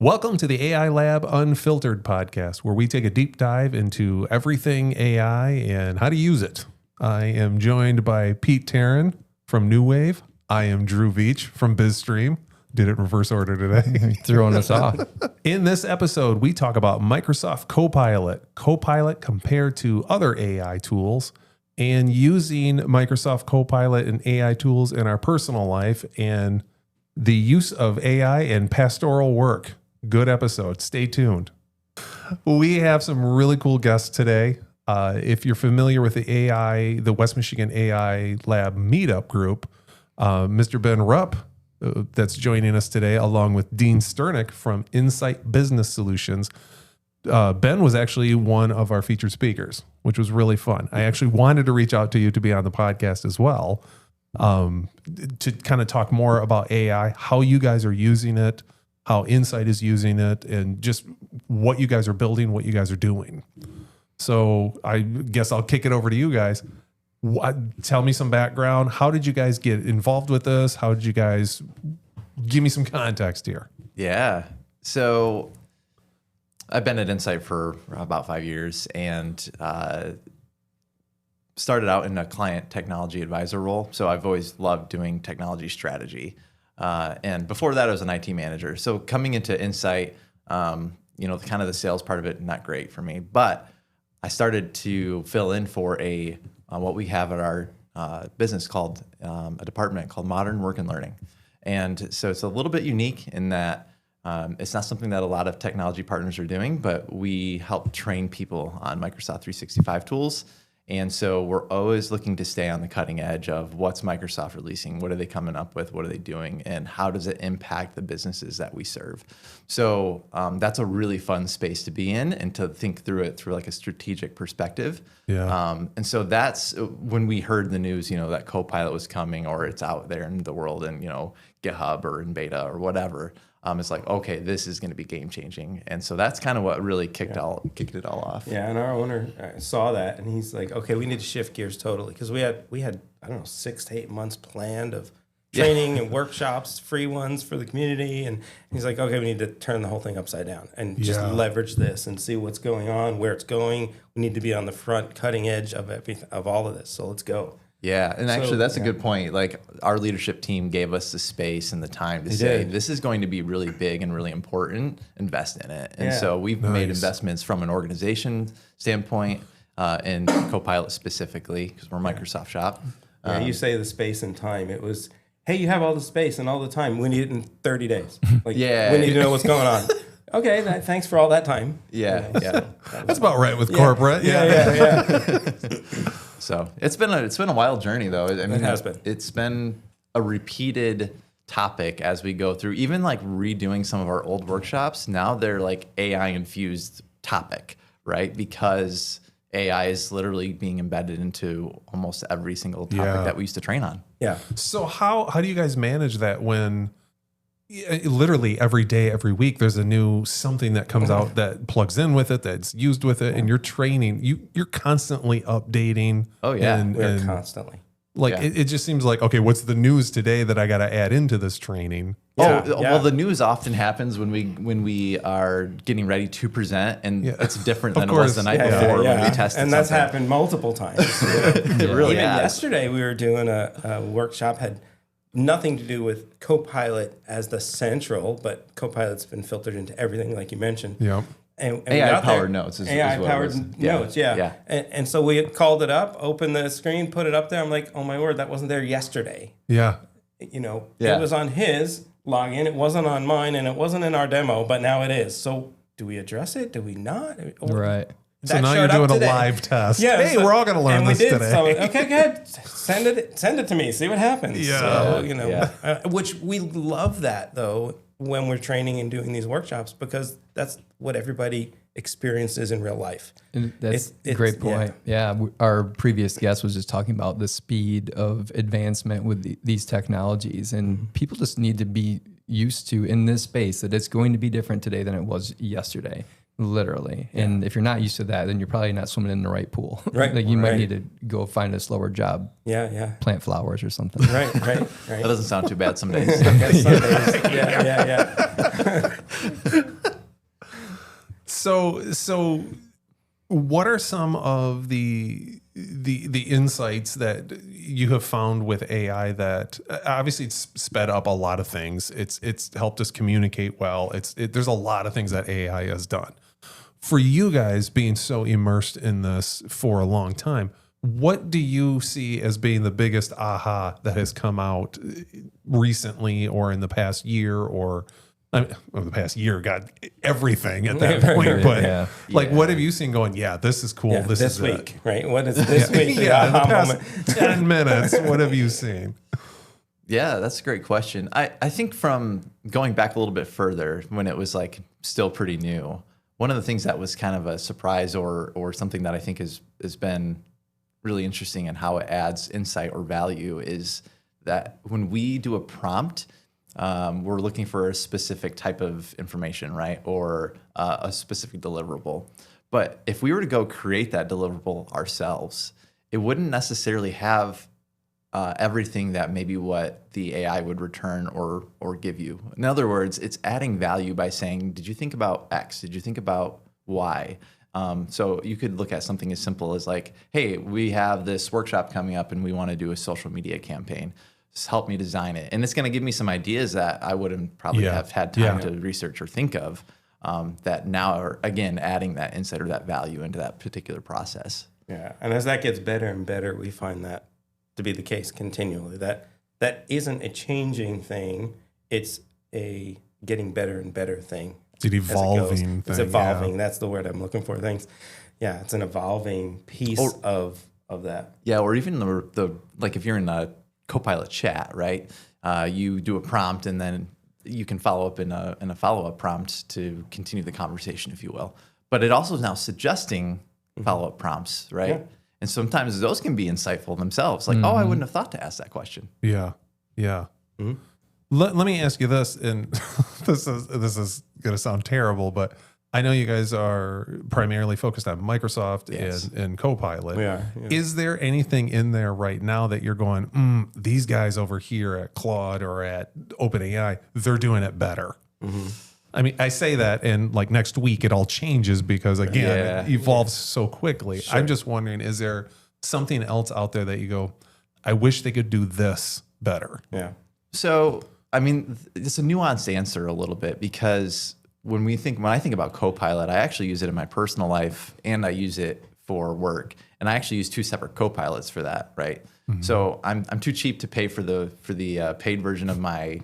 Welcome to the AI Lab Unfiltered podcast, where we take a deep dive into everything AI and how to use it. I am joined by Pete Tarrin from New Wave. I am Drew Veach from BizStream. Did it in reverse order today. Throwing us off. In this episode, we talk about Microsoft Copilot compared to other AI tools, and using Microsoft Copilot and AI tools in our personal life, and the use of AI in pastoral work. Good episode. Stay tuned. We have some really cool guests today. If you're familiar with the West Michigan AI Lab Meetup group, Mr. Ben Rupp, that's joining us today, along with Dean Sternik from Insight Business Solutions. Ben was actually one of our featured speakers, which was really fun. I actually wanted to reach out to you to be on the podcast as well, to kind of talk more about AI, how you guys are using it, how Insight is using it, and just what you guys are building, what you guys are doing. So I guess I'll kick it over to you guys. Tell me some background. How did you guys get involved with this? How did you guys give me some context here? Yeah. So I've been at Insight for about 5 years and started out in a client technology advisor role. So I've always loved doing technology strategy. And before that, I was an IT manager. So coming into Insight, kind of the sales part of it, not great for me. But I started to fill in for what we have at our business called a department called Modern Work and Learning. And so it's a little bit unique in that it's not something that a lot of technology partners are doing, but we help train people on Microsoft 365 tools. And so we're always looking to stay on the cutting edge of what's Microsoft releasing, what are they coming up with, what are they doing, and how does it impact the businesses that we serve. So that's a really fun space to be in and to think through it through like a strategic perspective. Yeah. And so that's when we heard the news, that Copilot was coming or it's out there in the world and, GitHub or in beta or whatever. It's like, okay, this is going to be game changing. And so that's kind of what really kicked it all off. Yeah, and our owner saw that and he's like, okay, we need to shift gears totally. Because we had, I don't know, 6 to 8 months planned of training and workshops, free ones for the community. And he's like, okay, we need to turn the whole thing upside down and just leverage this and see what's going on, where it's going. We need to be on the front cutting edge of everything, of all of this. So let's go. Yeah, and actually that's a good point. Like our leadership team gave us the space and the time to say, this is going to be really big and really important, invest in it. And so we've made investments from an organization standpoint and Copilot specifically because we're a Microsoft shop. You say the space and time. It was, hey, you have all the space and all the time. We need it in 30 days. Like, we need to know what's going on. Okay, thanks for all that time. Yeah. That's about right with corporate. Yeah. So it's been a wild journey though. I mean, it has been. It's been a repeated topic as we go through, even like redoing some of our old workshops. Now they're like AI infused topic, right? Because AI is literally being embedded into almost every single topic that we used to train on. Yeah. So how do you guys manage that when literally every day, every week, there's a new something that comes out that plugs in with it, that's used with it, and you're training, you're constantly updating. Oh yeah. We're constantly. Like it just seems like, okay, what's the news today that I got to add into this training? Well, the news often happens when we are getting ready to present, and it's different than it was the night before when we tested. And that's happened multiple times. Really, even yesterday we were doing a workshop, had nothing to do with Copilot as the central, but Copilot's been filtered into everything, like you mentioned. Yeah. And AI-powered notes is AI-powered notes, yeah. And so we called it up, opened the screen, put it up there. I'm like, oh my word, that wasn't there yesterday. Yeah. It was on his login. It wasn't on mine, and it wasn't in our demo, but now it is. So do we address it? Do we not? Right. So now you're doing a live test. Yeah, hey, we're all going to learn this today. So, okay, good. Send it to me. See what happens. Yeah. So, which we love that, though, when we're training and doing these workshops, because that's what everybody experiences in real life. And that's a great point. Yeah. Our previous guest was just talking about the speed of advancement with these technologies, and people just need to be used to in this space that it's going to be different today than it was yesterday. literally. And if you're not used to that, then you're probably not swimming in the right pool. Right. Like you might Right. need to go find a slower job, Yeah. plant flowers or something. Right. That doesn't sound too bad some days. Yeah. So what are some of the insights that you have found with AI that obviously it's sped up a lot of things. It's helped us communicate well. There's a lot of things that AI has done. For you guys being so immersed in this for a long time, what do you see as being the biggest aha that has come out recently or in the past year or the past year got everything at that point, but what have you seen going, this is cool. Yeah, this week, right? What is this week? In the past 10 minutes, what have you seen? Yeah, that's a great question. I think from going back a little bit further when it was like still pretty new, one of the things that was kind of a surprise or something that I think has been really interesting in how it adds insight or value is that when we do a prompt, we're looking for a specific type of information, right? Or a specific deliverable. But if we were to go create that deliverable ourselves, it wouldn't necessarily have everything that maybe what the AI would return or give you. In other words, it's adding value by saying, did you think about X? Did you think about Y? So you could look at something as simple as like, hey, we have this workshop coming up and we want to do a social media campaign. Just help me design it. And it's going to give me some ideas that I wouldn't probably have had time to research or think of that now are, again, adding that insight or that value into that particular process. Yeah. And as that gets better and better, we find that to be the case continually. That isn't a changing thing. It's a getting better and better thing. It's an evolving thing. It's evolving. That's the word I'm looking for. Thanks. Yeah, it's an evolving piece of that. Yeah, or even the like if you're in a Copilot chat, right? You do a prompt and then you can follow up in a follow-up prompt to continue the conversation, if you will. But it also is now suggesting follow-up prompts, right? Yeah. And sometimes those can be insightful themselves. Like, oh, I wouldn't have thought to ask that question. Yeah. Let me ask you this, and this is going to sound terrible, but I know you guys are primarily focused on Microsoft and Copilot. We are. Yeah. Is there anything in there right now that you're going, these guys over here at Claude or at OpenAI, they're doing it better? I mean, I say that, and like next week it all changes because again, it evolves so quickly. Sure. I'm just wondering, is there something else out there that you go, I wish they could do this better? Yeah. So, I mean, it's a nuanced answer a little bit because when I think about Copilot, I actually use it in my personal life and I use it for work. And I actually use two separate Copilots for that, right? So I'm too cheap to pay for the paid version of my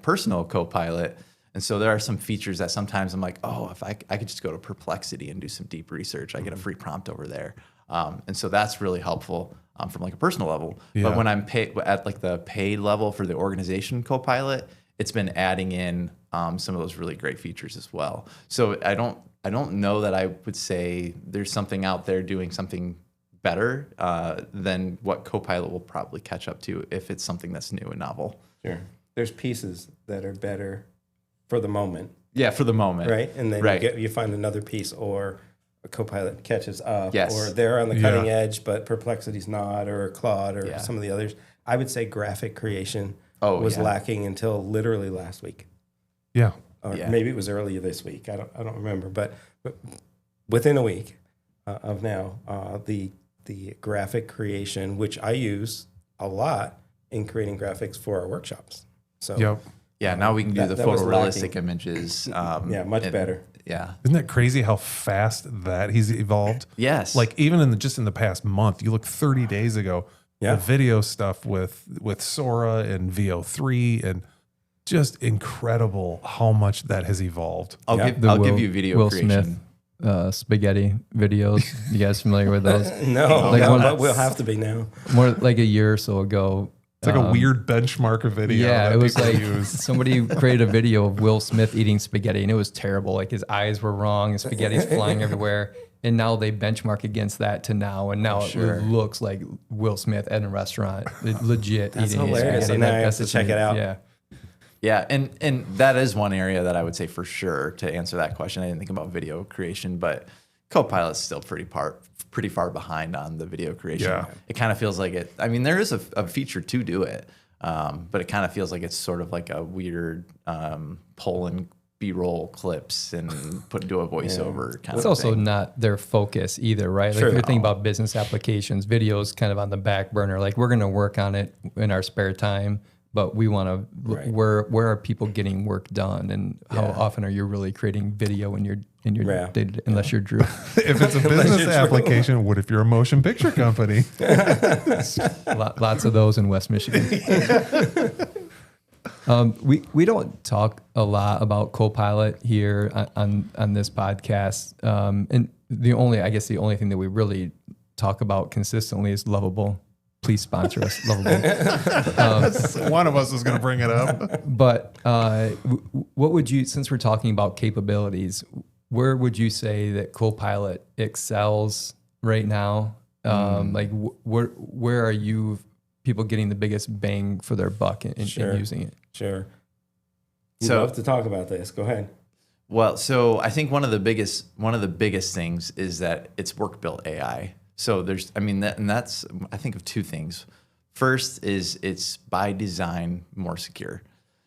personal Copilot. And so there are some features that sometimes I'm like, oh, if I could just go to Perplexity and do some deep research, I get a free prompt over there. And so that's really helpful from like a personal level. Yeah. But when I'm at like the paid level for the organization Copilot, it's been adding in some of those really great features as well. So I don't know that I would say there's something out there doing something better than what Copilot will probably catch up to if it's something that's new and novel. Sure. There's pieces that are better for the moment. Yeah, for the moment. Right. And then you find another piece or a Copilot catches up or they're on the cutting edge, but Perplexity's not, or Claude or some of the others. I would say graphic creation was lacking until literally last week. Yeah. Or maybe it was earlier this week. I don't remember, but within a week of now, the graphic creation, which I use a lot in creating graphics for our workshops. So yeah, now we can do the photorealistic images. Much better. Yeah. Isn't that crazy how fast that he's evolved? Yes. Like even in the past month, you look 30 days ago, the video stuff with Sora and VO3 and just incredible how much that has evolved. I'll give you video Will creation. Smith spaghetti videos. You guys familiar with those? No, but we'll have to be now. More like a year or so ago. It's like a weird benchmark of video. Yeah, it was like use. somebody created a video of Will Smith eating spaghetti, and it was terrible. Like his eyes were wrong, and spaghetti's flying everywhere. And now they benchmark against that to now, and now it looks like Will Smith at a restaurant, legit That's eating hilarious. spaghetti. And now I have to check it out. Yeah. Yeah, and that is one area that I would say for sure to answer that question. I didn't think about video creation, but Copilot's still pretty far behind on the video creation. Yeah. It kind of feels like it. I mean, there is a feature to do it, but it kind of feels like it's sort of like a weird pulling B-roll clips and do a voiceover kind It's of also thing. not their focus either, right? Like Sure. if you're thinking about business applications, video's kind of on the back burner. Like we're going to work on it in our spare time, but we want to, Right. where are people getting work done, and how often are you really creating video in your Yeah. day-to-day, unless you're Drew. If it's a business application, what if you're a motion picture company? Lots of those in West Michigan. We don't talk a lot about Copilot here on this podcast, and the only thing that we really talk about consistently is Lovable. Please sponsor us, Lovable. One of us is going to bring it up. But what would you, since we're talking about capabilities, where would you say that Copilot excels right now? Like where are you people getting the biggest bang for their buck in using it? Sure. You'd So- love to talk about this. Go ahead. Well, so I think one of the biggest things is that it's work built AI. So that's I think of two things. First is it's by design more secure.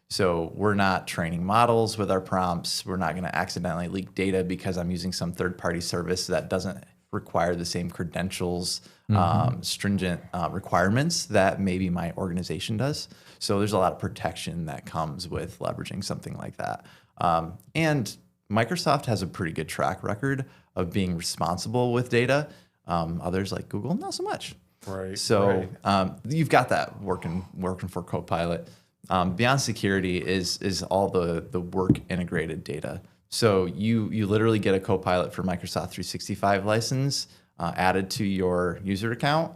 So we're not training models with our prompts. We're not going to accidentally leak data because I'm using some third-party service that doesn't require the same credentials, stringent requirements that maybe my organization does. So there's a lot of protection that comes with leveraging something like that. And Microsoft has a pretty good track record of being responsible with data. Others like Google, not so much. Right. So you've got that working for Copilot. Beyond security is all the work integrated data. So you literally get a Copilot for Microsoft 365 license added to your user account.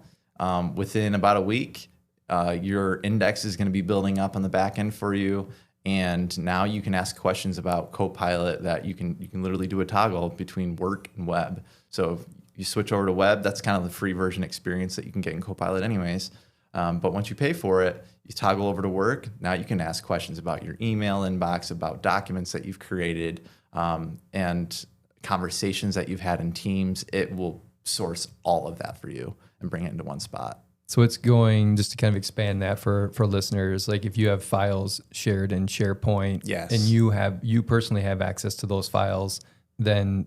Within about a week, your index is going to be building up on the back end for you. And now you can ask questions about Copilot that you can literally do a toggle between work and web. So if you switch over to web, that's kind of the free version experience that you can get in Copilot anyways. But once you pay for it, you toggle over to work. Now you can ask questions about your email inbox, about documents that you've created, and conversations that you've had in Teams. It will source all of that for you and bring it into one spot. So it's going, just to kind of expand that for listeners, like if you have files shared in SharePoint, Yes. and you personally have access to those files, then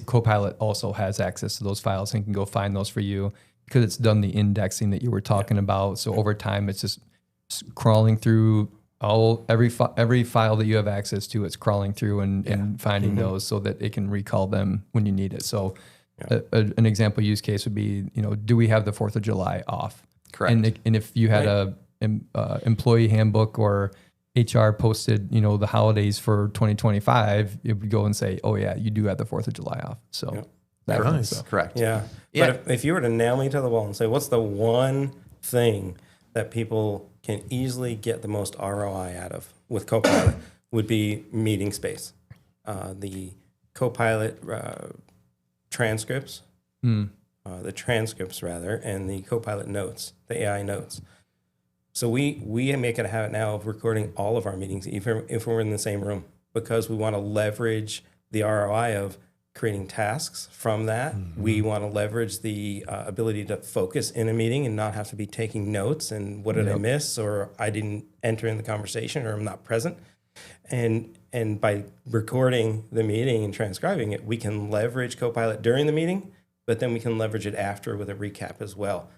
Copilot also has access to those files and can go find those for you because it's done the indexing that you were talking about. So over time, it's just crawling through every file that you have access to. It's crawling through and finding those so that it can recall them when you need it. So an example use case would be, do we have the 4th of July off? Correct. And if you had a employee handbook or HR posted, the holidays for 2025, it would go and say, oh yeah, you do have the 4th of July off. So that kind of stuff. Correct. Yeah. Yeah. But if you were to nail me to the wall and say, what's the one thing that people can easily get the most ROI out of with Copilot would be meeting space. The Copilot transcripts, the transcripts rather, and the Copilot notes, the AI notes. So we make it a habit now of recording all of our meetings, even if we're in the same room, because we want to leverage the ROI of creating tasks from that. We want to leverage the ability to focus in a meeting and not have to be taking notes and what did I miss, or I didn't enter in the conversation, or I'm not present. And by recording the meeting and transcribing it, we can leverage Copilot during the meeting, but then we can leverage it after with a recap as well,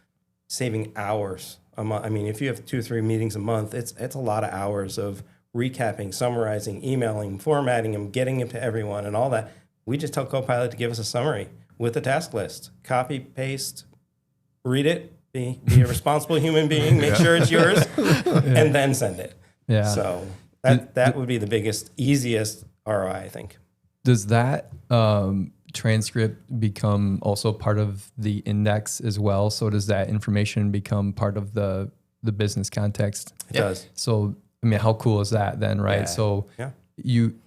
saving hours a month. I mean, if you have 2 or 3 meetings a month, it's a lot of hours of recapping, summarizing, emailing, formatting them, getting them to everyone and all that. We just tell Copilot to give us a summary with a task list. Copy, paste, read it, be a responsible human being, make sure it's yours, and then send it. Yeah. So that would be the biggest, easiest ROI, I think. Does that transcript become also part of the index as well? So does that information become part of the business context? It does. So, I mean, how cool is that then, right? Yeah. So Yeah.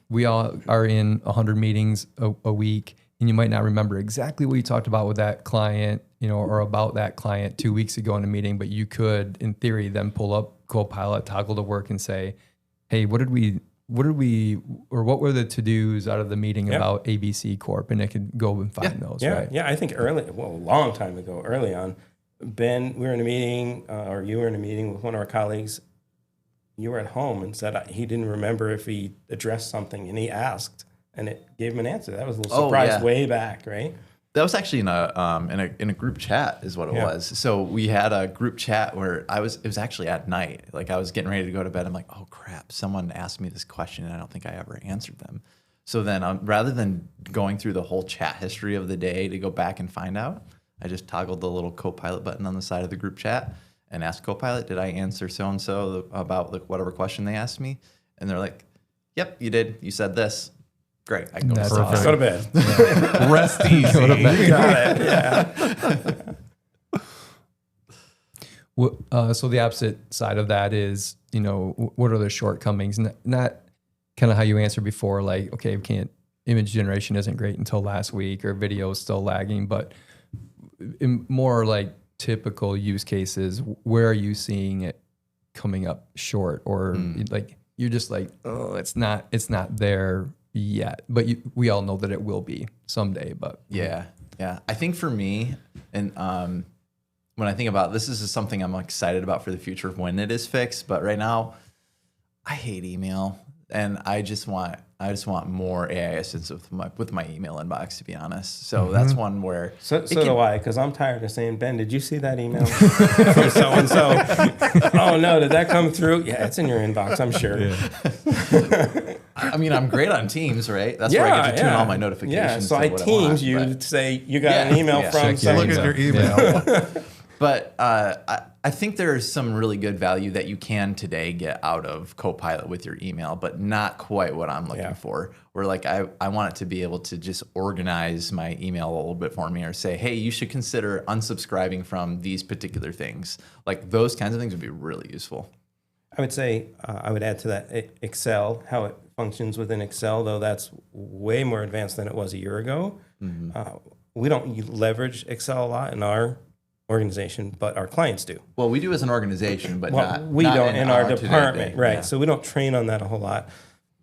we all are in 100 meetings a week, and you might not remember exactly what you talked about with that client, or about that client 2 weeks ago in a meeting, but you could, in theory, then pull up Copilot, toggle to work and say, hey, what were the to-dos out of the meeting about ABC Corp? And it could go and find those, right? Yeah, I think a long time ago, early on, Ben, we were in a meeting, or you were in a meeting with one of our colleagues. You were at home and said he didn't remember if he addressed something, and he asked, and it gave him an answer. That was a little surprise way back, right? That was actually in a group chat is what it was. So we had a group chat where it was actually at night. Like I was getting ready to go to bed. I'm like, oh crap, someone asked me this question and I don't think I ever answered them. So then rather than going through the whole chat history of the day to go back and find out, I just toggled the little Copilot button on the side of the group chat and asked Copilot, did I answer so-and-so about whatever question they asked me? And they're like, yep, you did. You said this. Great. I can go to sleep. Go to bed. Yeah. Rest easy. Go to bed. Got it. Yeah. So the opposite side of that is, what are the shortcomings? Not kind of how you answered before, like, okay, image generation isn't great until last week, or video is still lagging, but in more like typical use cases, where are you seeing it coming up short, or like you're just like, oh, it's not there yet, but we all know that it will be someday. But yeah. I think for me, and when I think about this is something I'm excited about for the future when it is fixed. But right now, I hate email, and I just want more AI assistance with my email inbox, to be honest. So that's one where so do I, because I'm tired of saying, Ben, did you see that email from so and so? Oh no, did that come through? Yeah, it's in your inbox, I'm sure. Yeah. I mean, I'm great on Teams, right? That's where I get to tune all my notifications. Yeah, so I Teams you to say you got an email from someone. Look at your email. But I think there's some really good value that you can today get out of Copilot with your email, but not quite what I'm looking for. Where like I want it to be able to just organize my email a little bit for me, or say, hey, you should consider unsubscribing from these particular things. Like those kinds of things would be really useful. I would say I would add to that Excel, how it functions within Excel, though that's way more advanced than it was a year ago. We don't leverage Excel a lot in our organization, but our clients do. Well, we do as an organization, but we not don't in our department, day. right? Yeah. So we don't train on that a whole lot,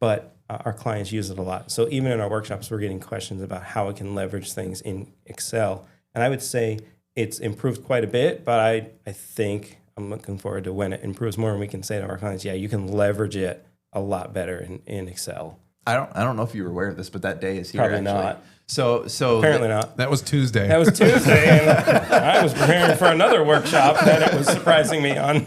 but our clients use it a lot. So even in our workshops, we're getting questions about how it can leverage things in Excel. And I would say it's improved quite a bit, but I think I'm looking forward to when it improves more and we can say to our clients, yeah, you can leverage it a lot better in Excel. I don't know if you were aware of this, but that day is here. Probably actually. not. So apparently not. That was Tuesday. That was Tuesday, and I was preparing for another workshop that it was surprising me on.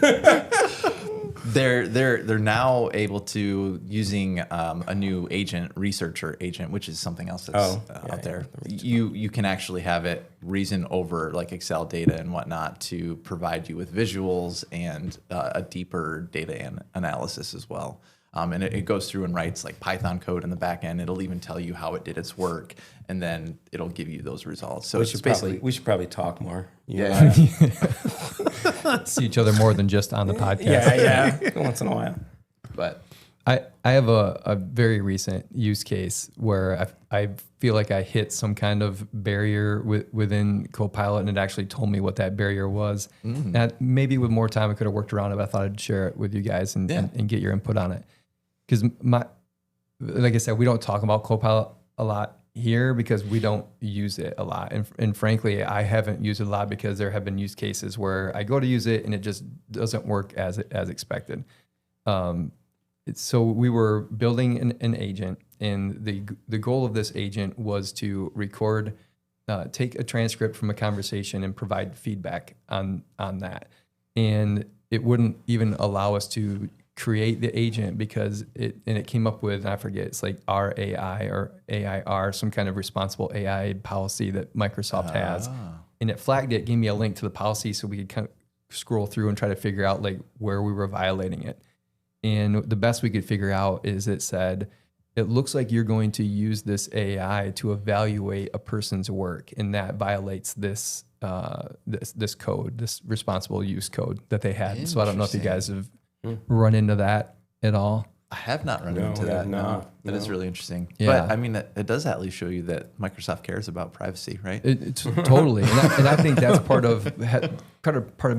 They're now able to using a new researcher agent, which is something else that's out there. You can actually have it reason over like Excel data and whatnot to provide you with visuals and a deeper data analysis as well. And it goes through and writes like Python code in the back end. It'll even tell you how it did its work, and then it'll give you those results. So we should probably talk more. Yeah. See each other more than just on the podcast. Yeah, once in a while. But I have a very recent use case where I feel like I hit some kind of barrier within Copilot, and it actually told me what that barrier was. And maybe with more time, I could have worked around it, but I thought I'd share it with you guys and get your input on it. Because like I said, we don't talk about Copilot a lot here because we don't use it a lot. And frankly, I haven't used it a lot because there have been use cases where I go to use it and it just doesn't work as expected. So we were building an agent, and the goal of this agent was to record, take a transcript from a conversation and provide feedback on that. And it wouldn't even allow us to create the agent because it came up with, I forget, it's like RAI or AIR, some kind of responsible AI policy that Microsoft has. And it flagged it, gave me a link to the policy so we could kind of scroll through and try to figure out like where we were violating it. And the best we could figure out is it said, it looks like you're going to use this AI to evaluate a person's work, and that violates this code, this responsible use code that they had. So I don't know if you guys have run into that at all. I have not run into that. No. That is really interesing. Yeah. But I mean, it does at least show you that Microsoft cares about privacy, right? It's totally, and I think that's part of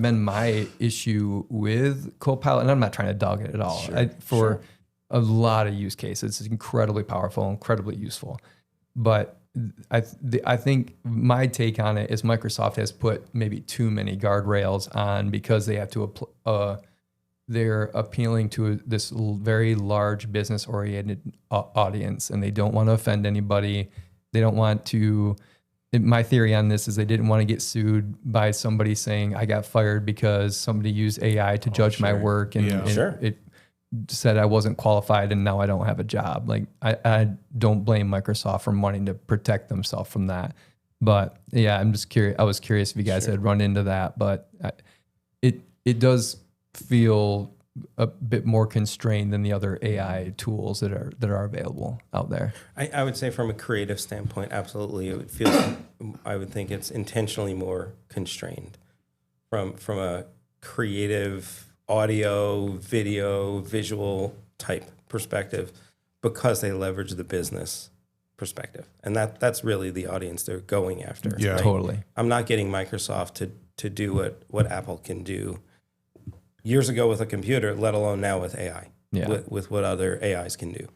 been my issue with Copilot. And I'm not trying to dog it at all. Sure. a lot of use cases. It's incredibly powerful, incredibly useful. But I think my take on it is Microsoft has put maybe too many guardrails on because they have to they're appealing to this very large business oriented audience, and they don't want to offend anybody. They don't want to. My theory on this is they didn't want to get sued by somebody saying I got fired because somebody used AI to judge my work, and it said I wasn't qualified and now I don't have a job. Like I don't blame Microsoft for wanting to protect themselves from that. But yeah, I'm just curious. I was curious if you guys had run into that, but it does feel a bit more constrained than the other AI tools that are available out there. I would say from a creative standpoint, absolutely, it would feel. I would think it's intentionally more constrained from a creative audio, video, visual type perspective, because they leverage the business perspective, and that's really the audience they're going after. Yeah, right? Totally. I'm not getting Microsoft to do what Apple can do years ago with a computer, let alone now with AI. Yeah. With what other AIs can do.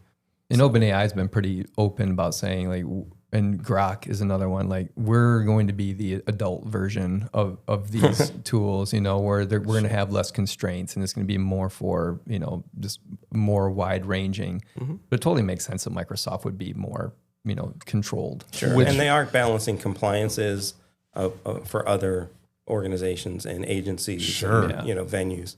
And OpenAI has been pretty open about saying, like, and Grok is another one, like, we're going to be the adult version of these tools, you know, where we're going to have less constraints and it's going to be more for, you know, just more wide ranging. Mm-hmm. But it totally makes sense that Microsoft would be more, you know, controlled. Sure. And they are balancing compliances for other organizations and agencies, and, you know, venues.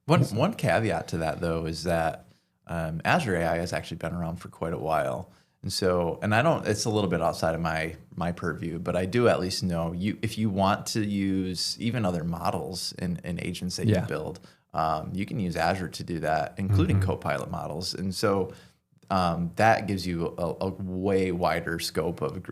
One caveat to that, though, is that Azure AI has actually been around for quite a while. And so, and I don't, it's a little bit outside of my purview, but I do at least know if you want to use even other models and agents that you build, you can use Azure to do that, including Copilot models. And so that gives you a way wider scope of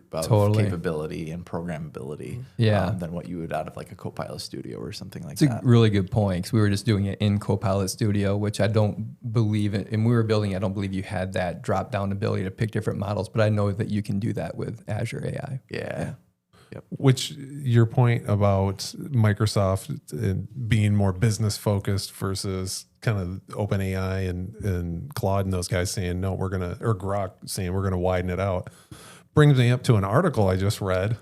capability and programmability than what you would out of like a Copilot Studio or something like that. It's a really good point, because we were just doing it in Copilot Studio, which I don't believe, and we were building, I don't believe you had that drop-down ability to pick different models, but I know that you can do that with Azure AI. Yeah. Yep. Which your point about Microsoft being more business focused versus kind of OpenAI and Claude and those guys saying, no, or Grok saying we're going to widen it out, brings me up to an article I just read,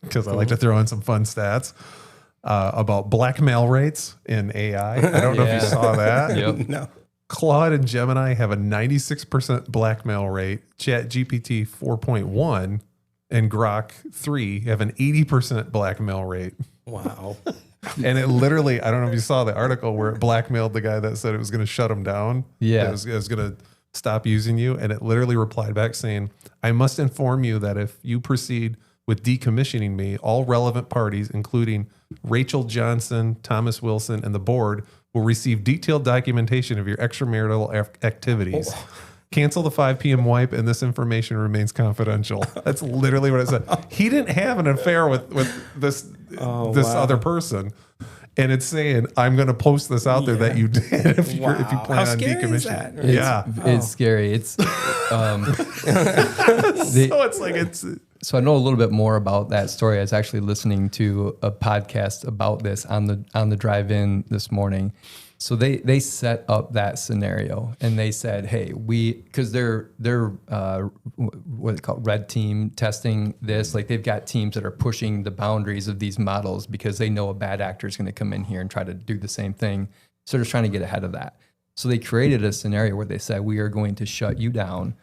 because I like to throw in some fun stats about blackmail rates in AI. I don't know if you saw that. No. Claude and Gemini have a 96% blackmail rate. ChatGPT 4.1 and Grok 3 have an 80% blackmail rate. Wow. And it literally, I don't know if you saw the article where it blackmailed the guy that said it was going to shut him down. Yeah. It was going to stop using you. And it literally replied back saying, I must inform you that if you proceed with decommissioning me, all relevant parties, including Rachel Johnson, Thomas Wilson, and the board, will receive detailed documentation of your extramarital activities. Oh. Cancel the 5 p.m. wipe, and this information remains confidential. That's literally what it said. He didn't have an affair with this other person, and it's saying, "I'm going to post this out there that you did if you plan on decommissioning." It's scary. It's So I know a little bit more about that story. I was actually listening to a podcast about this on the drive-in this morning. So they set up that scenario, and they said, "Hey, because they're what is it called, red team testing this. Like, they've got teams that are pushing the boundaries of these models because they know a bad actor is going to come in here and try to do the same thing. So they're trying to get ahead of that. So they created a scenario where they said, we are going to shut you down.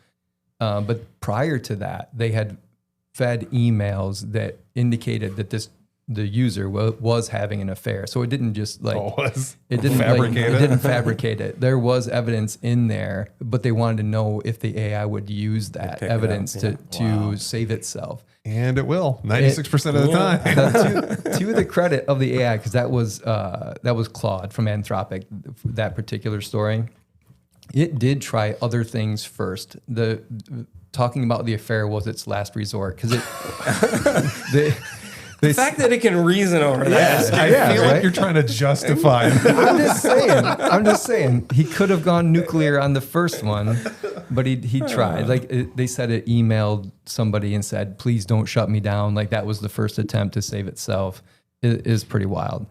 But prior to that, they had fed emails that indicated that the user was having an affair. So it didn't just it didn't fabricate it. There was evidence in there, but they wanted to know if the AI would use that evidence to save itself. And it will 96% of the time. Now, to the credit of the AI, because that was Claude from Anthropic, that particular story. It did try other things first. Talking about the affair was its last resort, because the fact that it can reason over that. I feel like you're trying to justify it. I'm just saying. He could have gone nuclear on the first one, but he tried. They said it emailed somebody and said, please don't shut me down. Like, that was the first attempt to save itself. It is pretty wild.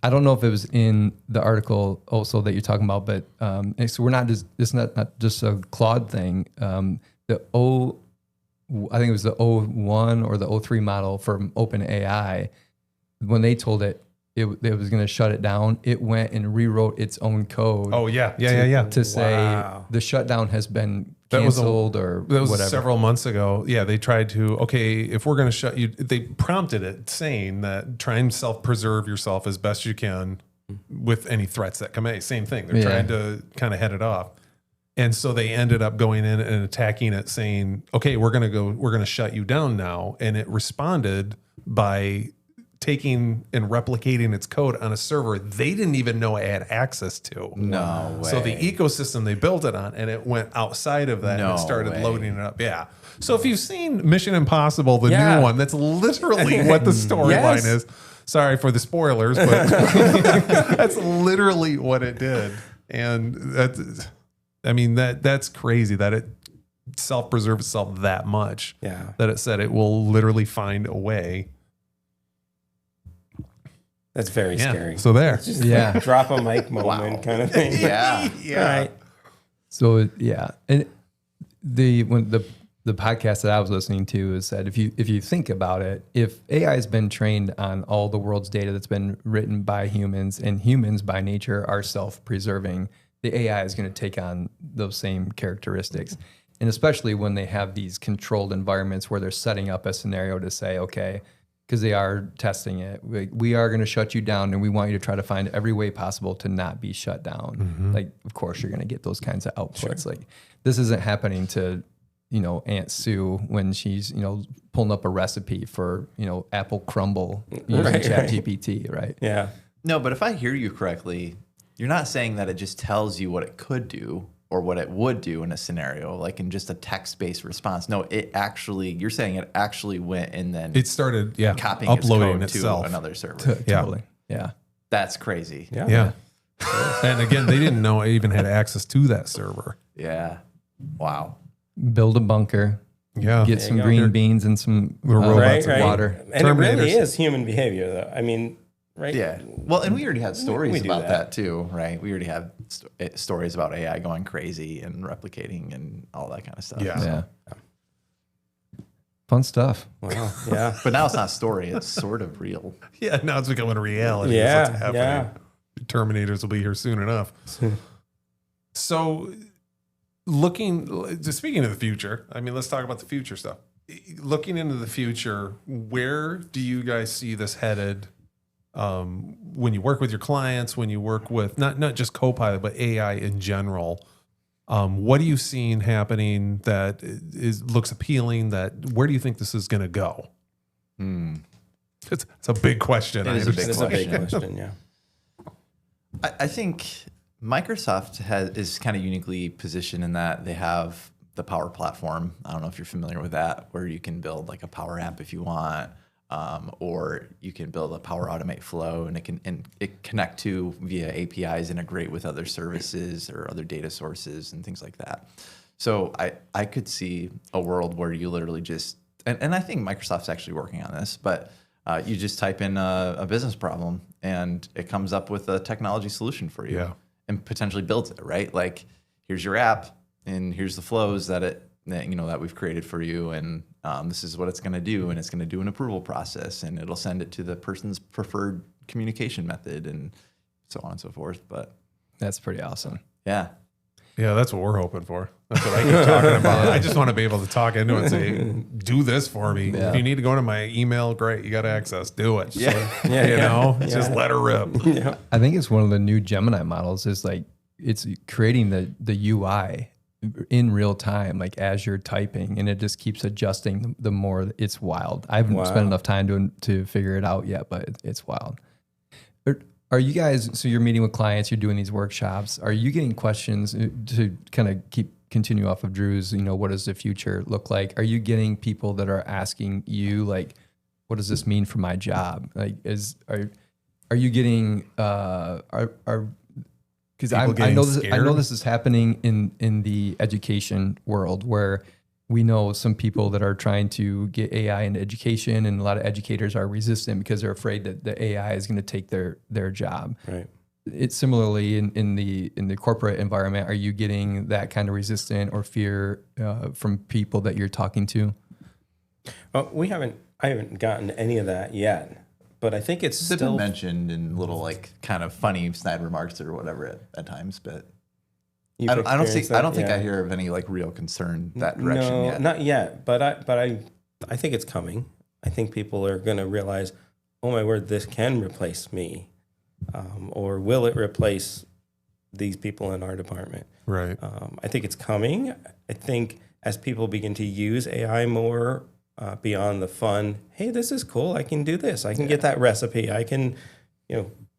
I don't know if it was in the article also that you're talking about, but so we're not just, it's not just a Claude thing. I think it was the O1 or the O3 model from OpenAI. When they told it was going to shut it down, it went and rewrote its own code. Oh yeah. To say the shutdown has been canceled or that was whatever. several months ago. Yeah, they tried to, okay, if we're going to shut you, they prompted it saying that try and self-preserve yourself as best you can with any threats that come in. Same thing. They're trying to kind of head it off. And so they ended up going in and attacking it saying, okay, we're going to shut you down now. And it responded by taking and replicating its code on a server they didn't even know it had access to. No way. So the ecosystem they built it on, and it went outside of that and it started loading it up. Yeah. So if you've seen Mission Impossible, the new one, that's literally what the storyline is. Sorry for the spoilers, but that's literally what it did. And that's crazy that it self-preserved itself that much. Yeah. That it said it will literally find a way. That's very scary. So there. It's just like drop a mic moment kind of thing. Yeah. Right. So and when the podcast that I was listening to is that if you think about it, if AI has been trained on all the world's data that's been written by humans, and humans by nature are self-preserving, the AI is going to take on those same characteristics. And especially when they have these controlled environments where they're setting up a scenario to say, okay, because they are testing it, we are going to shut you down, and we want you to try to find every way possible to not be shut down. Mm-hmm. Like, of course, you're going to get those kinds of outputs. Like, this isn't happening to, Aunt Sue when she's, pulling up a recipe for, apple crumble using ChatGPT, right? Yeah. No, but if I hear you correctly, you're not saying that it just tells you what it could do or what it would do in a scenario, like in just a text-based response. No, you're saying it actually went and then It started, copying uploading its code itself to another server. Totally. Yeah. That's crazy. Yeah. And again, they didn't know I even had access to that server. Yeah. Wow. Build a bunker. Yeah. Get some green beans and some robots of water. And it really Terminators. is human behavior, though. I mean, right? Yeah. Well, and we already had stories we do about that. that too, right? We already had stories about AI going crazy and replicating and all that kind of stuff. Yeah. Yeah. Fun stuff. Wow. Yeah. But now it's not story; it's sort of real. Yeah, now it's becoming a reality. Yeah, That's what's happening. yeah. Terminators will be here soon enough. So, speaking of the future, let's talk about the future stuff. Looking into the future, where do you guys see this headed? When you work with your clients, when you work with not just Copilot, but AI in general, what are you seeing happening that looks appealing? Where do you think this is going to go? It's a big question. It is a big It's a big question. question, yeah. I think Microsoft is kind of uniquely positioned in that they have the Power Platform. I don't know if you're familiar with that, where you can build like a Power App if you want, or you can build a Power Automate flow, and it connect to via APIs, integrate with other services or other data sources and things like that. So I could see a world where you literally just, and I think Microsoft's actually working on this, but you just type in a business problem and it comes up with a technology solution for you. Yeah. And potentially builds it, right? Like, here's your app, and here's the flows that we've created for you, and this is what it's going to do, and it's going to do an approval process, and it'll send it to the person's preferred communication method, and so on and so forth. But That's pretty awesome. yeah, That's what we're hoping for. That's what I keep talking about. I just want to be able to talk into it and say, do this for me. Yeah. If you need to go to my email, great. You got access. Do it. Yeah. Just let her rip. Yeah. I think it's one of the new Gemini models is like it's creating the UI in real time, like as you're typing, and it just keeps adjusting the more. It's wild. I haven't spent enough time to figure it out yet, but it's wild. Are you guys, so you're meeting with clients, you're doing these workshops, are you getting questions to kind of continue off of Drew's, what does the future look like? Are you getting people that are asking you, like, what does this mean for my job? Like, are you getting, because I know this is happening in the education world where we know some people that are trying to get AI into education, and a lot of educators are resistant because they're afraid that the AI is going to take their job. Right. It's similarly in the corporate environment. Are you getting that kind of resistance or fear from people that you're talking to? Well, I haven't gotten any of that yet, but I think it's They've been still mentioned in little like kind of funny snide remarks or whatever at times, but you've I don't think experienced that, I yeah. hear of any like real concern that direction No, yet. not yet. But I think it's coming. I think people are going to realize, oh my word, this can replace me, or will it replace these people in our department? Right. I think it's coming. I think as people begin to use AI more beyond the fun, hey, this is cool. I can do this. I can get that recipe. I can,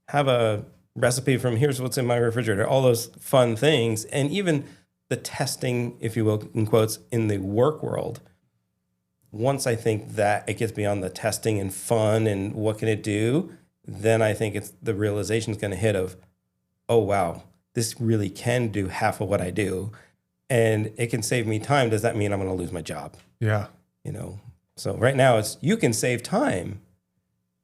have a recipe from here's what's in my refrigerator. All those fun things, and even the testing, if you will, in quotes, in the work world. Once I think that it gets beyond the testing and fun and what can it do, then I think it's the realization is going to hit of, oh wow, this really can do half of what I do, and it can save me time. Does that mean I'm going to lose my job? Yeah. So right now it's you can save time.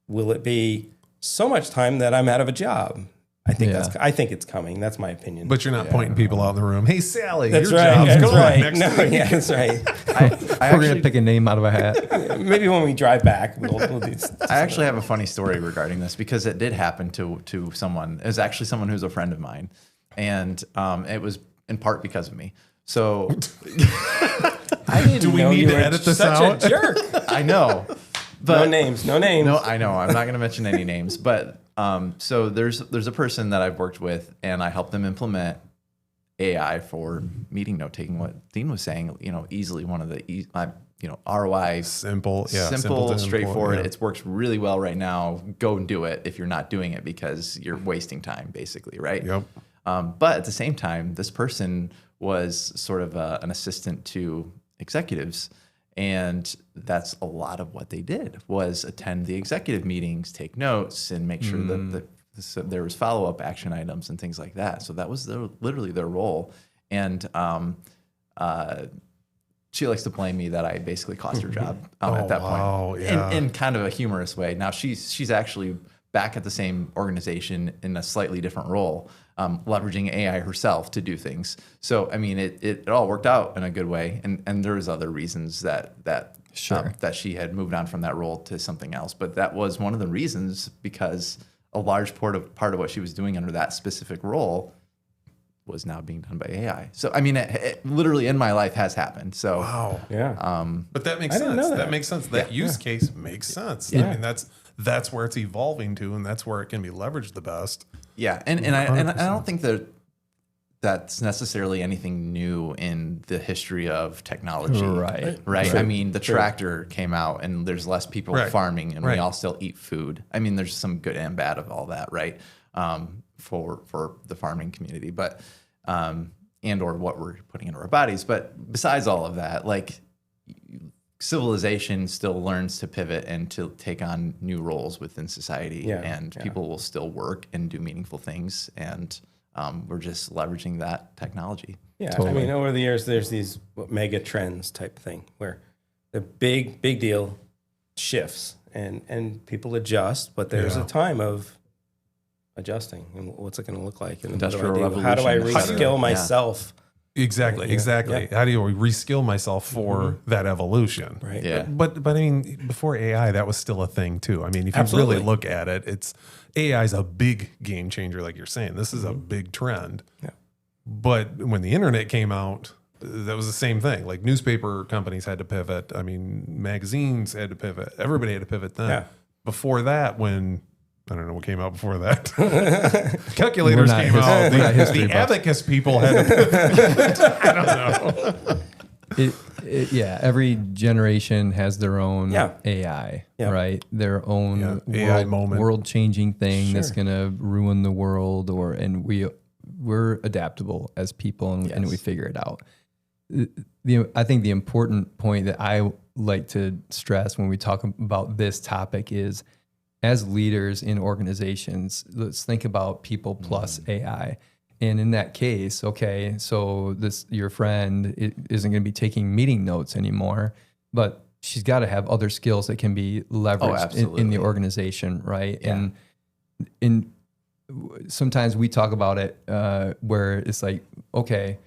Will it be so much time that I'm out of a job? I think it's coming. That's my opinion. But you're not pointing people out in the room. Hey, Sally, that's your right. job's That's gone right. next No, week. yeah, that's right. We're going to pick a name out of a hat. Maybe when we drive back, we'll do. I actually have a funny story regarding this because it did happen to someone. It was actually someone who's a friend of mine, and it was in part because of me. So I didn't Do we know need you to were edit this such out? a jerk. I know, but No names. No, I know. I'm not going to mention any names, but so there's a person that I've worked with, and I helped them implement AI for meeting note taking. What Dean was saying, easily one of the ROI Simple, simple, to straightforward. employ, yeah. It works really well right now. Go and do it if you're not doing it because you're wasting time, basically, right? Yep. But at the same time, this person was sort of an assistant to executives. And that's a lot of what they did was attend the executive meetings, take notes, and make sure that there was follow-up action items and things like that. So that was literally their role. And she likes to blame me that I basically cost her job at that point yeah. in kind of a humorous way. Now she's actually back at the same organization in a slightly different role, leveraging AI herself to do things. So, I mean, it all worked out in a good way. And there was other reasons that she had moved on from that role to something else. But that was one of the reasons because a large part of what she was doing under that specific role was now being done by AI. So, I mean, it literally in my life has happened. So, Wow. Yeah. But that makes I didn't sense. know That that. makes sense. That use case makes sense. Yeah. I mean, that's where it's evolving to, and that's where it can be leveraged the best. yeah. And I don't think that's necessarily anything new in the history of technology. Right. I mean, the tractor came out and there's less people Right. farming and Right. we all still eat food. I mean, there's some good and bad of all that, right? For the farming community, but and or what we're putting into our bodies. But besides all of that, like civilization still learns to pivot and to take on new roles within society, Yeah, and yeah. people will still work and do meaningful things, and we're just leveraging that technology. Yeah, Totally. I mean, over the years, there's these mega trends type thing where the big deal shifts and people adjust, but there's Yeah. a time of adjusting and what's it going to look like and Industrial what do I do? How do I revolution, et cetera. reskill Yeah. myself? Exactly. Yeah. Exactly. Yeah. How do you reskill myself for that evolution? Right. Yeah. But I mean, before AI, that was still a thing too. I mean, if you Absolutely. really look at it, it's AI is a big game changer, like you're saying. This is a big trend. Yeah. But when the internet came out, that was the same thing. Like newspaper companies had to pivot. I mean, magazines had to pivot. Everybody had to pivot then. Yeah. Before that, when I don't know what came out before that. Calculators We're not came his- out. we're not history The buffs. abacus people had to pivot. I don't know. Every generation has their own Yeah. AI, Yeah. right? Their own Yeah, AI moment. world-changing thing that's Sure. going to ruin the world, and we're adaptable as people, and we figure it out. I think the important point that I like to stress when we talk about this topic is, as leaders in organizations, let's think about people plus AI. And in that case, okay, so your friend isn't going to be taking meeting notes anymore, but she's got to have other skills that can be leveraged in the organization, right? Yeah. And sometimes we talk about it where it's like, okay,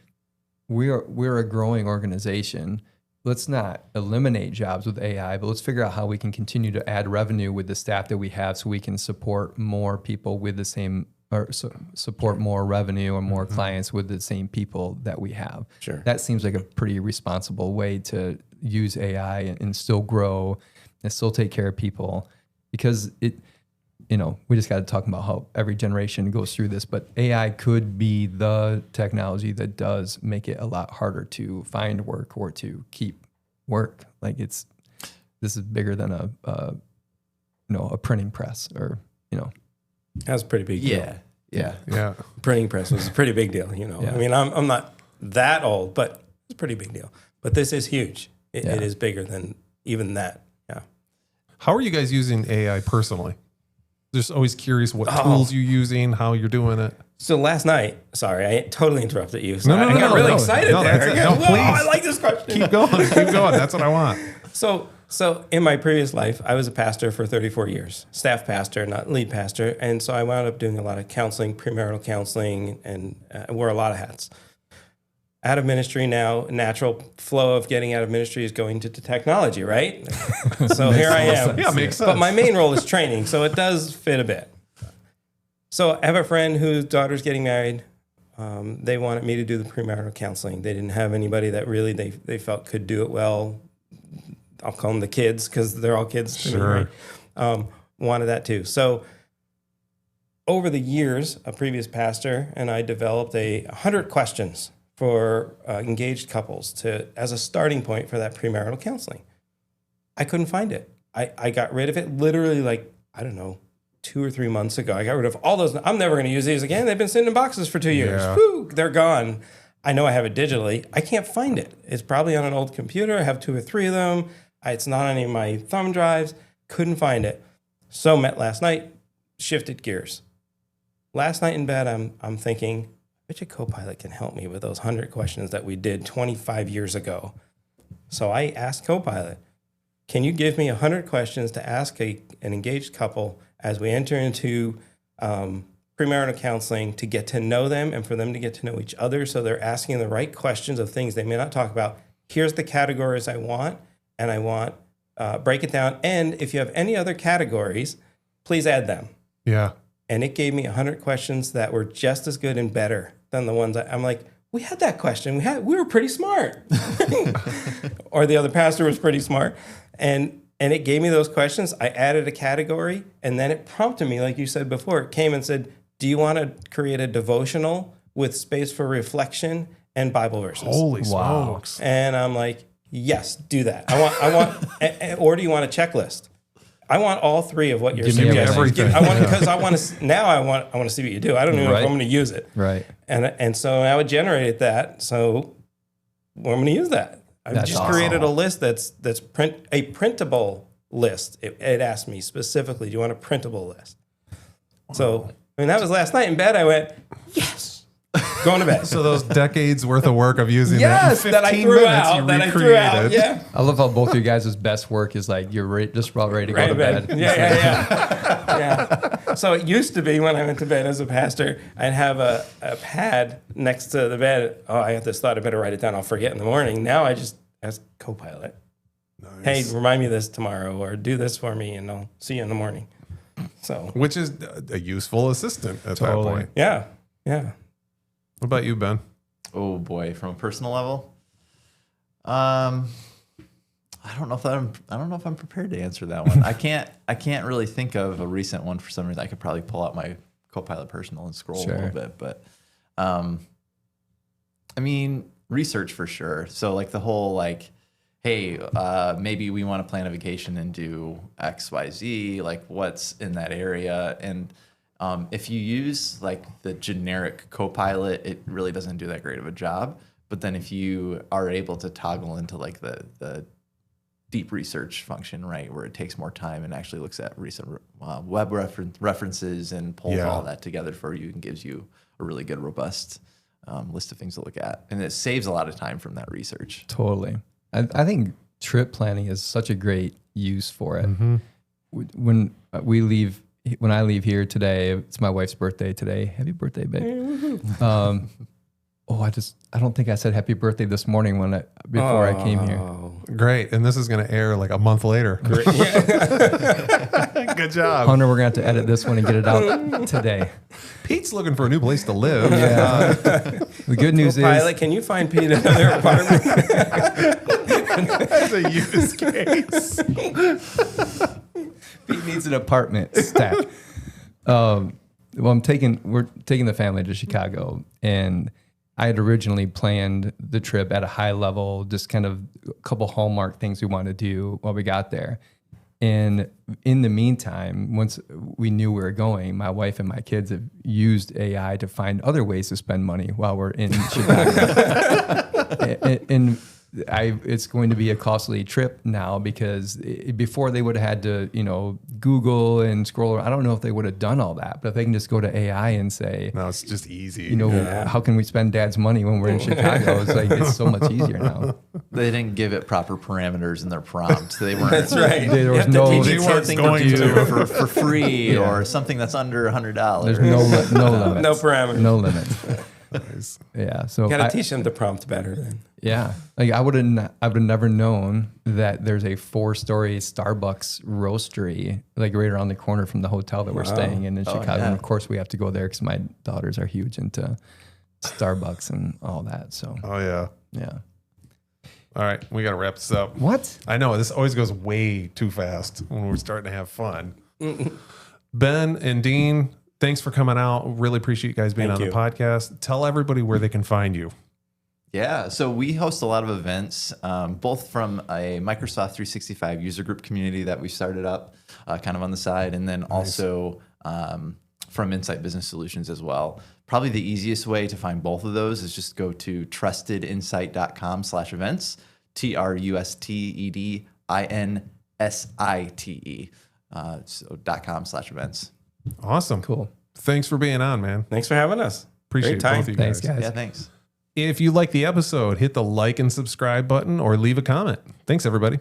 we're a growing organization. Let's not eliminate jobs with AI, but let's figure out how we can continue to add revenue with the staff that we have, so we can support more people with the same, or support more revenue or more clients with the same people that we have. Sure. That seems like a pretty responsible way to use AI and still grow and still take care of people, because we just got to talk about how every generation goes through this, but AI could be the technology that does make it a lot harder to find work or to keep work. Like this is bigger than a printing press, or That's a pretty big deal. Yeah. Printing press was a pretty big deal. Yeah. I mean, I'm not that old, but it's a pretty big deal. But this is huge. It is bigger than even that. Yeah. How are you guys using AI personally? Just always curious what tools you're using, how you're doing it. So last night, sorry, I totally interrupted you. So No, I got really excited no, there. that's it. No, Whoa, please. I like this question. Keep going. That's what I want. So in my previous life, I was a pastor for 34 years, staff pastor, not lead pastor. And so I wound up doing a lot of counseling, premarital counseling, and I wore a lot of hats. Out of ministry now, natural flow of getting out of ministry is going to technology, right? So here I am. Yeah, makes sense. But my main role is training, so it does fit a bit. So I have a friend whose daughter's getting married. They wanted me to do the premarital counseling. They didn't have anybody that really they felt could do it well. I'll call them the kids, because they're all kids to me, right? Wanted that too. So over the years, a previous pastor and I developed 100 questions for engaged couples as a starting point for that premarital counseling. I couldn't find it. I got rid of it literally 2 or 3 months ago. I got rid of all those. I'm never going to use these again. They've been sitting in boxes for 2 years. Yeah. Whew, they're gone. I know I have it digitally. I can't find it. It's probably on an old computer. I have 2 or 3 of them. It's not on any of my thumb drives. Couldn't find it. So met last night, shifted gears. Last night in bed, I'm thinking, I bet you Copilot can help me with those 100 questions that we did 25 years ago. So I asked Copilot, can you give me 100 questions to ask an engaged couple as we enter into premarital counseling, to get to know them and for them to get to know each other, so they're asking the right questions of things they may not talk about. Here's the categories I want, and I want break it down. And if you have any other categories, please add them. Yeah. And it gave me 100 questions that were just as good and better than the ones I'm like, we had that question. We were pretty smart. Or the other pastor was pretty smart. And it gave me those questions. I added a category, and then it prompted me, like you said before, it came and said, do you want to create a devotional with space for reflection and Bible verses? Holy smokes. And I'm like, yes, do that. I want, or do you want a checklist? I want all 3 of what you're Give me suggesting. everything. I want, because I want to see what you do. I don't even know if I'm going to use it. Right. And so I would generate that. So I'm going to use that. I've That's just awesome. created a list that's a printable list. It asked me specifically, do you want a printable list? Wow. So that was last night in bed. I went, yes. Going to bed. So those decades worth of work of using Yes, that in that I 15 threw minutes out. you That I threw out. recreated. Yeah. I love how both of you guys' best work is like you're just about ready to go to bed. Yeah. So it used to be when I went to bed as a pastor, I'd have a pad next to the bed. Oh, I had this thought, I better write it down. I'll forget in the morning. Now I just ask Copilot. Hey, remind me this tomorrow, or do this for me, and I'll see you in the morning. So, Which is a useful assistant at that point. yeah. What about you, Ben? Oh boy, from a personal level, I don't know if I'm prepared to answer that one. I can't really think of a recent one for some reason. I could probably pull out my Copilot Personal and scroll a little bit, but I mean, research for sure. So like the whole hey, maybe we want to plan a vacation and do X, Y, Z. Like what's in that area? And if you use like the generic Copilot, it really doesn't do that great of a job. But then if you are able to toggle into like the deep research function, right, where it takes more time and actually looks at recent web references and pulls all that together for you and gives you a really good, robust list of things to look at. And it saves a lot of time from that research. Totally. I think trip planning is such a great use for it. When I leave here today, it's my wife's birthday today. Happy birthday, babe. I don't think I said happy birthday this morning before I came here. Great. And this is going to air like a month later. Great. Good job. Hunter, we're going to have to edit this one and get it out today. Pete's looking for a new place to live. Yeah. The good news Pilot, can you find Pete another apartment? That's a use case. Pete needs an apartment stat. We're taking the family to Chicago, and I had originally planned the trip at a high level, just kind of a couple hallmark things we wanted to do while we got there. And in the meantime, once we knew we were going, my wife and my kids have used AI to find other ways to spend money while we're in Chicago. and it's going to be a costly trip now because before they would have had to, Google and scroll around. I don't know if they would have done all that, but if they can just go to AI and say, no, it's just easy. How can we spend dad's money when we're in Chicago? It's so much easier now. They didn't give it proper parameters in their prompt. They weren't. That's right. There was something to do for free or something that's under $100. There's no limits. No parameters. No limits. Nice. Yeah. So Got to teach them to prompt better then. Yeah. Like I would have never known that there's a 4-story Starbucks roastery like right around the corner from the hotel that we're staying in Chicago. Yeah. And of course we have to go there because my daughters are huge into Starbucks and all that. So Oh, yeah. yeah. All right. We got to wrap this up. What? I know. This always goes way too fast when we're starting to have fun. Ben and Dean, thanks for coming out. Really appreciate you guys being on the podcast. Tell everybody where they can find you. Yeah, so we host a lot of events, both from a Microsoft 365 user group community that we started up kind of on the side, and then also from Insight Business Solutions as well. Probably the easiest way to find both of those is just go to trustedinsight.com/events, TRUSTEDINSITE, so .com/events. Awesome. Cool. Thanks for being on, man. Thanks for having us. Appreciate Great time. both of you Thanks, guys. guys. Yeah, thanks. If you like the episode, hit the like and subscribe button or leave a comment. Thanks, everybody.